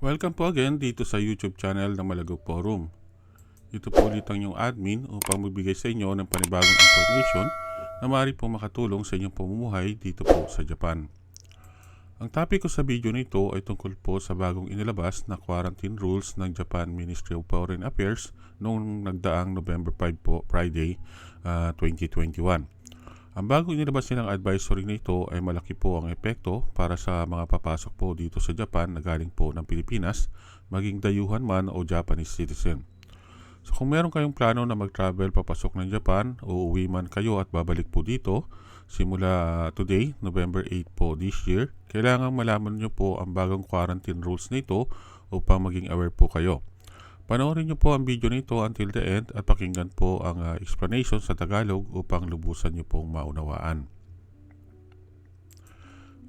Welcome po again dito sa YouTube channel ng Malagog Forum. Ito po ulit ang inyong admin upang magbigay sa inyo ng panibagong information na maaari po makatulong sa inyong pamumuhay dito po sa Japan. Ang topic ko sa video nito ay tungkol po sa bagong inilabas na quarantine rules ng Japan Ministry of Foreign Affairs noong nagdaang November 5 po, Friday, 2021. Ang bagong inilabas nilang advisory nito ay malaki po ang epekto para sa mga papasok po dito sa Japan na galing po ng Pilipinas, maging dayuhan man o Japanese citizen. So kung meron kayong plano na mag-travel papasok ng Japan o uwi man kayo at babalik po dito, simula today, November 8 po this year, kailangan malaman nyo po ang bagong quarantine rules nito upang maging aware po kayo. Panoorin niyo po ang video nito until the end at pakinggan po ang explanation sa Tagalog upang lubusan niyo pong maunawaan.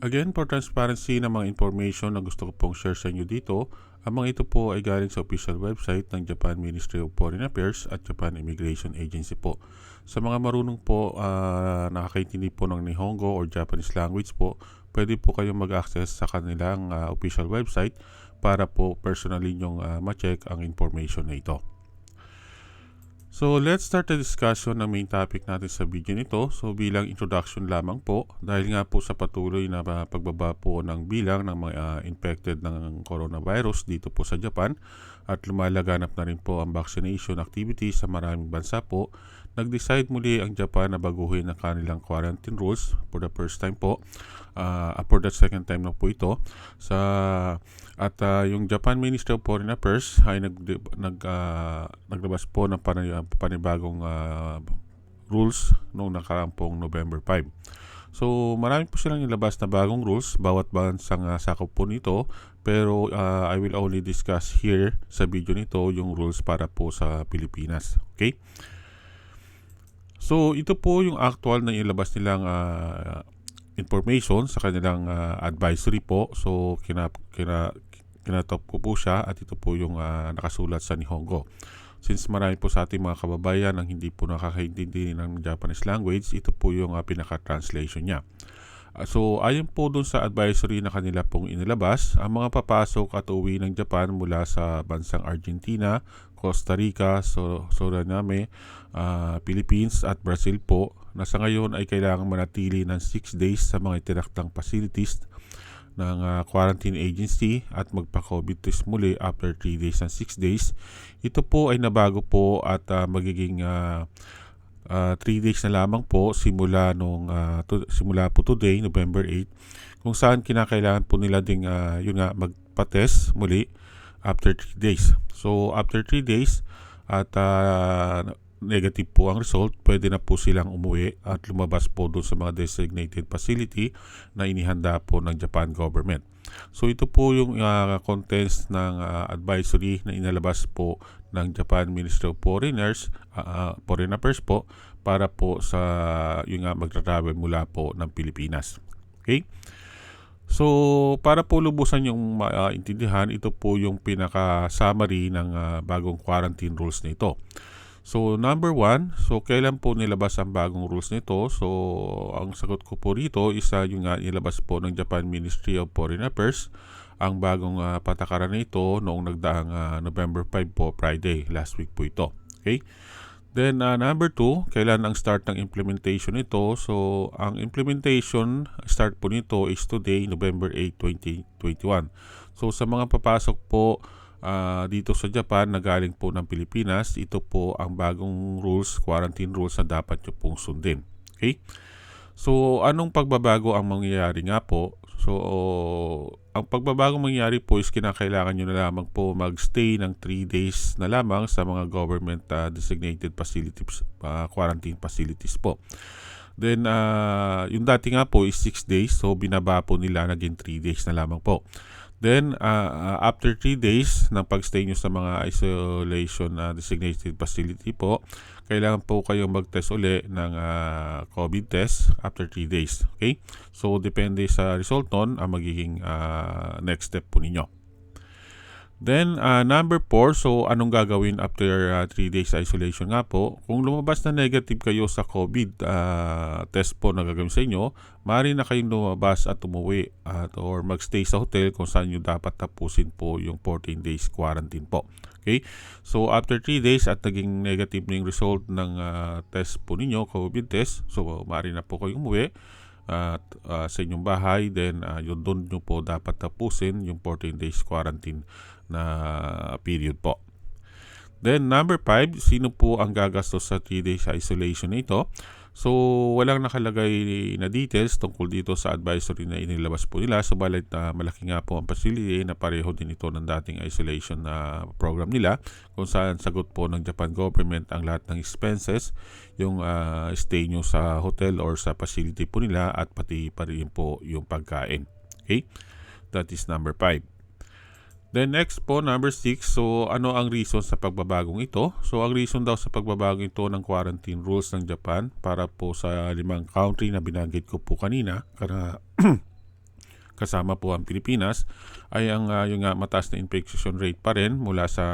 Again, for transparency ng mga information na gusto ko pong share sa inyo dito, ang mga ito po ay galing sa official website ng Japan Ministry of Foreign Affairs at Japan Immigration Agency po. Sa mga marunong po nakakaintindi po ng Nihongo or Japanese language po, pwede po kayong mag-access sa kanilang official website para po personally nyong ma-check ang information na ito. So let's start the discussion ng main topic natin sa video nito. So bilang introduction lamang po, dahil nga po sa patuloy na pagbaba po ng bilang ng mga infected ng coronavirus dito po sa Japan at lumalaganap na rin po ang vaccination activity sa maraming bansa po, nag-decide muli ang Japan na baguhin ang kanilang quarantine rules for the first time po, for the second time na po ito yung Japan Ministry of Foreign Affairs ay naglabas po ng panibagong rules noong nakaraang pong November 5. So marami po silang ilabas na bagong rules, bawat bansang sakop po nito, pero I will only discuss here sa video nito yung rules para po sa Pilipinas. Okay? So ito po yung actual na ilabas nilang information sa kanilang advisory po. So kinatop ko po siya at ito po yung nakasulat sa Nihongo. Since marami po sa ating mga kababayan ang hindi po nakakaintindi ng Japanese language, ito po yung pinaka-translation niya. So ayon po dun sa advisory na kanila pong inilabas, ang mga papasok at uwi ng Japan mula sa bansang Argentina, Costa Rica, Suriname, Philippines at Brazil po na sa ngayon ay kailangang manatili ng 6 days sa mga itinaktang facilities ng quarantine agency at magpa-COVID test muli after 3 days and 6 days. Ito po ay nabago po at magiging 3 days na lamang po simula po today, November 8, kung saan kinakailangan po nila ding magpa-test muli after 3 days. So after 3 days at negative po ang result, pwede na po silang umuwi at lumabas po doon sa mga designated facility na inihanda po ng Japan government. So ito po yung contents ng advisory na inalabas po ng Japan Ministry of Foreign Affairs po para po sa magtra-travel mula po ng Pilipinas. Okay? So para po lubusan yung maintindihan, ito po yung pinaka-summary ng bagong quarantine rules nito. So number 1, so kailan po nilabas ang bagong rules nito? So ang sagot ko po rito is yung nilabas po ng Japan Ministry of Foreign Affairs ang bagong patakaran nito noong nagdaang November 5 po, Friday, last week po ito. Okay? Then number 2, kailan ang start ng implementation nito? So ang implementation start po nito is today, November 8, 2021. So sa mga papasok po dito sa Japan na galing po ng Pilipinas, ito po ang bagong rules, quarantine rules na dapat nyo pong sundin. Okay? So anong pagbabago ang mangyayari nga po? So ang pagbabago mangyayari po is kinakailangan nyo na lamang po magstay ng 3 days na lamang sa mga government designated facilities, quarantine facilities po. Then yung dati nga po is 6 days, so binaba po nila, naging 3 days na lamang po. Then, after 3 days ng pagstay nyo sa mga isolation designated facility po, kailangan po kayong mag-test uli ng COVID test after 3 days. Okay? So, depende sa result nun ang magiging next step po ninyo. Then, number 4, so anong gagawin after 3 days isolation nga po? Kung lumabas na negative kayo sa COVID test po na gagawin sa inyo, maaari na kayong lumabas at umuwi or magstay sa hotel kung saan nyo dapat tapusin po yung 14 days quarantine po. Okay? So, after 3 days at naging negative na yung result ng test po ninyo, COVID test, so maaari na po kayong umuwi at sa inyong bahay. Then, yun doon nyo po dapat tapusin yung 14 days quarantine na period po. Then number 5, sino po ang gagastos sa 3 days isolation nito? So walang nakalagay na details tungkol dito sa advisory na inilabas po nila, subalit malaki nga po ang facility na pareho din ito ng dating isolation na program nila, kung saan sagot po ng Japan government ang lahat ng expenses, yung stay nyo sa hotel or sa facility po nila, at pati pa rin po yung pagkain. Okay, that is number 5. Then next po, number 6, so ano ang reason sa pagbabagong ito? So ang reason daw sa pagbabagong ito ng quarantine rules ng Japan para po sa 5 country na binanggit ko po kanina, kasama po ang Pilipinas, ay ang yung mataas na infection rate pa rin mula sa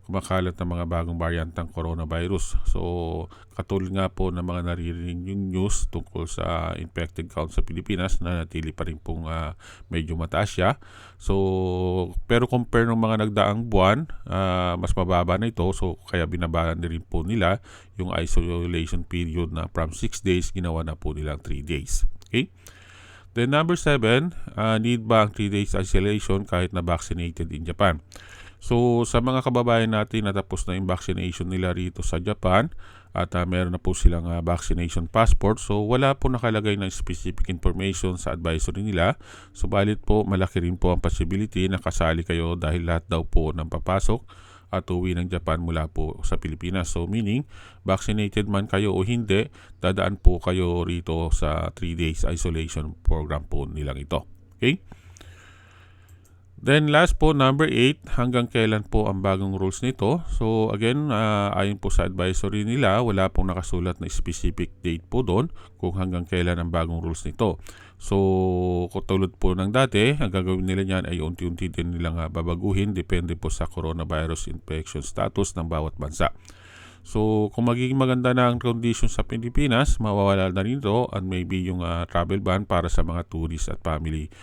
kumakalat ng mga bagong variant ng coronavirus. So katulad nga po ng mga naririnig yung news tungkol sa infected count sa Pilipinas, na natili pa rin pong medyo mataas siya. So pero compare ng mga nagdaang buwan, mas mababa na ito. So kaya binabahan na rin po nila yung isolation period na from 6 days, ginawa na po nilang 3 days. Okay? Then number 7, need ba ang 3 days isolation kahit na vaccinated in Japan? So sa mga kababayan natin na tapos na yung vaccination nila rito sa Japan at meron na po silang vaccination passport, so wala po nakalagay ng specific information sa advisory nila. Subalit po malaki rin po ang possibility na kasali kayo dahil lahat daw po ng papasok at uwi ng Japan mula po sa Pilipinas. So meaning, vaccinated man kayo o hindi, dadaan po kayo rito sa 3 days isolation program po nilang ito. Okay? Then last po, number 8, hanggang kailan po ang bagong rules nito? So again, ayon po sa advisory nila, wala pong nakasulat na specific date po doon kung hanggang kailan ang bagong rules nito. So katulad po ng dati, ang gagawin nila niyan ay unti-unti din nilang babaguhin, depende po sa coronavirus infection status ng bawat bansa. So kung magiging maganda na ang condition sa Pilipinas, mawawala na rin ito and maybe yung travel ban para sa mga tourist at family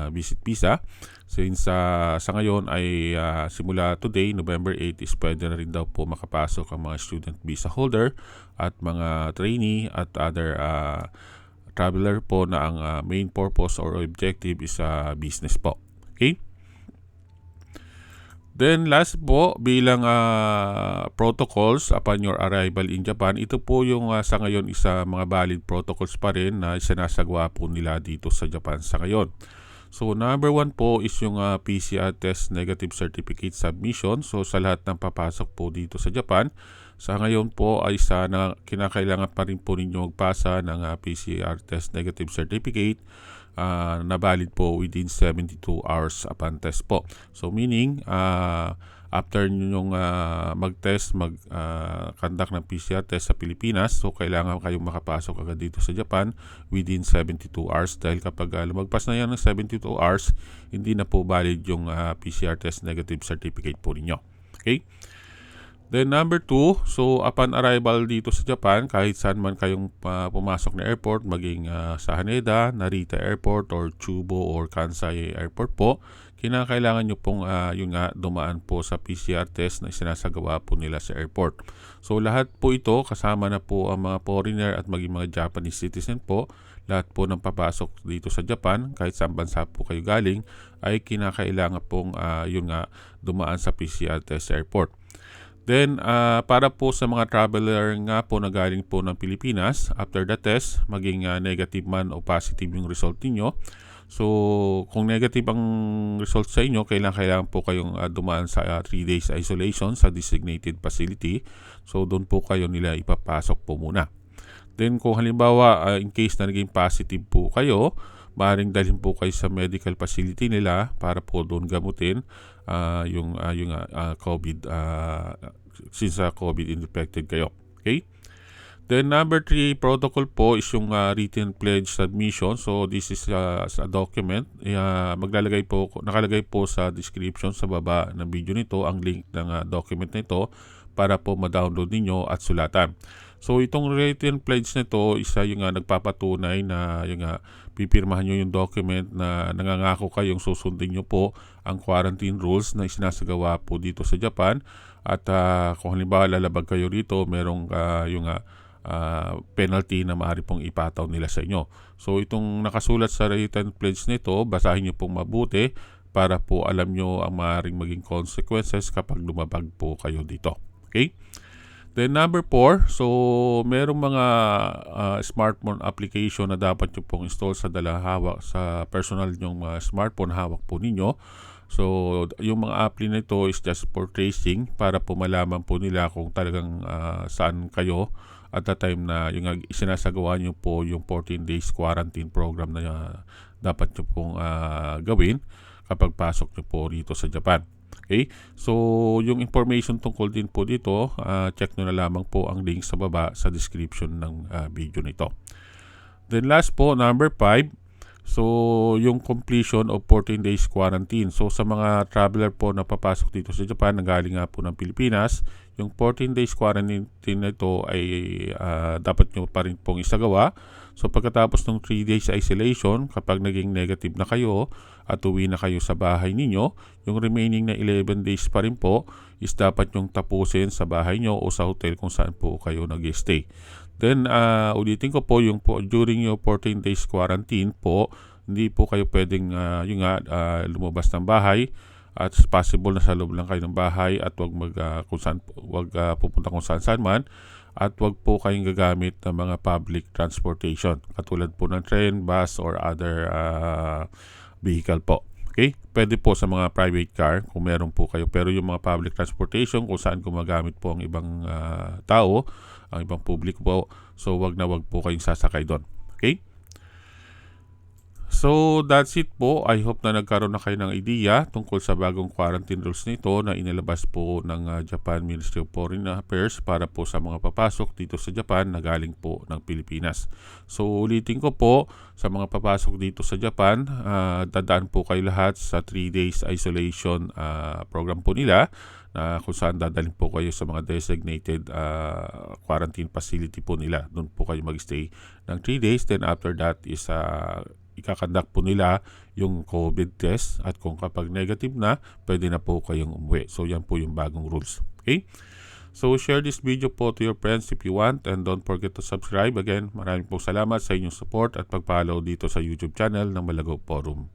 visit visa. Since sa ngayon ay simula today, November 8, is pwede na rin daw po makapasok ang mga student visa holder at mga trainee at other traveler po na ang main purpose or objective is business po. Okay? Then last po, bilang protocols upon your arrival in Japan, ito po yung sa ngayon isa mga valid protocols pa rin na isinasagawa po nila dito sa Japan sa ngayon. So number 1 po is yung PCR test negative certificate submission. So sa lahat ng papasok po dito sa Japan, sa ngayon po ay kinakailangan pa rin po ninyo magpasa ng PCR test negative certificate na valid po within 72 hours upon test po. So meaning, after nyo mag-test, mag-conduct ng PCR test sa Pilipinas, so kailangan kayong makapasok agad dito sa Japan within 72 hours, dahil kapag lumagpas na yan ng 72 hours, hindi na po valid yung PCR test negative certificate po ninyo. Okay? Then number 2, so upon arrival dito sa Japan, kahit saan man kayong pumasok na airport, maging sa Haneda, Narita Airport, or Chubo or Kansai Airport po, kinakailangan nyo pong dumaan po sa PCR test na sinasagawa po nila sa airport. So lahat po ito, kasama na po ang mga foreigner at maging mga Japanese citizen po, lahat po ng papasok dito sa Japan, kahit saan bansa po kayo galing, ay kinakailangan pong dumaan sa PCR test sa airport. Then, para po sa mga traveler nga po na galing po ng Pilipinas, after the test, maging negative man o positive yung result niyo. So, kung negative ang result sa inyo, kailangan po kayong dumaan sa 3 days isolation sa designated facility. So, doon po kayo nila ipapasok po muna. Then, kung halimbawa, in case na naging positive po kayo, maaaring dalhin po kayo sa medical facility nila para po doon gamutin yung COVID, since COVID infected kayo. Okay? Then number 3 protocol po is yung written pledge submission. So this is a document. Nakalagay po sa description sa baba ng video nito ang link ng document nito para po ma-download ninyo at sulatan. So itong written pledge nito isa yung nagpapatunay na pipirmahan nyo yung document na nangangako kayong susundin nyo po ang quarantine rules na isinasagawa po dito sa Japan. At kung halimbawa lalabag kayo rito, merong penalty na maaari pong ipataw nila sa inyo. So itong nakasulat sa written pledge nito, basahin nyo pong mabuti para po alam nyo ang maaaring maging consequences kapag lumabag po kayo dito. Okay? Then number 4, so merong mga smartphone application na dapat nyo pong install sa sa personal nyong smartphone hawak po ninyo. So yung mga app na ito is just for tracing para po malaman po nila kung talagang saan kayo at the time na yung isinasagawa nyo po yung 14 days quarantine program na dapat nyo pong gawin kapag pasok nyo po rito sa Japan. Okay? So, yung information tungkol din po dito, check nyo na lamang po ang link sa baba sa description ng video nito. Then last po, number 5, so yung completion of 14 days quarantine. So sa mga traveler po na papasok dito sa Japan na galing nga po ng Pilipinas, yung 14 days quarantine na ito ay dapat nyo pa rin pong isagawa. So pagkatapos ng 3 days isolation, kapag naging negative na kayo at uwi na kayo sa bahay ninyo, yung remaining na 11 days pa rin po is dapat nyong tapusin sa bahay nyo o sa hotel kung saan po kayo nag-stay. Then ulitin ko po yung during your 14 days quarantine po, hindi po kayo pwedeng lumabas ng bahay at possible na sa loob lang kayo ng bahay at wag pupunta kung saan man at wag po kayong gagamit ng mga public transportation katulad po ng train, bus or other vehicle po. Okay? Pwede po sa mga private car kung meron po kayo, pero yung mga public transportation kung saan gumagamit po ang ibang tao, ang ibang publiko po, so wag po kayong sasakay doon. Okay? So that's it po. I hope na nagkaroon na kayo ng idea tungkol sa bagong quarantine rules nito na inilabas po ng Japan Ministry of Foreign Affairs para po sa mga papasok dito sa Japan na galing po ng Pilipinas. So ulitin ko po, sa mga papasok dito sa Japan, dadaan po kayo lahat sa 3 days isolation program po nila na kung saan dadalhin po kayo sa mga designated quarantine facility po nila. Doon po kayo mag-stay ng 3 days. Then after that is ikakandak po nila yung COVID test at kung kapag negative na, pwede na po kayong umuwi. So yan po yung bagong rules. Okay? So share this video po to your friends if you want and don't forget to subscribe. Again, maraming po salamat sa inyong support at pag-follow dito sa YouTube channel ng Malagaw Forum.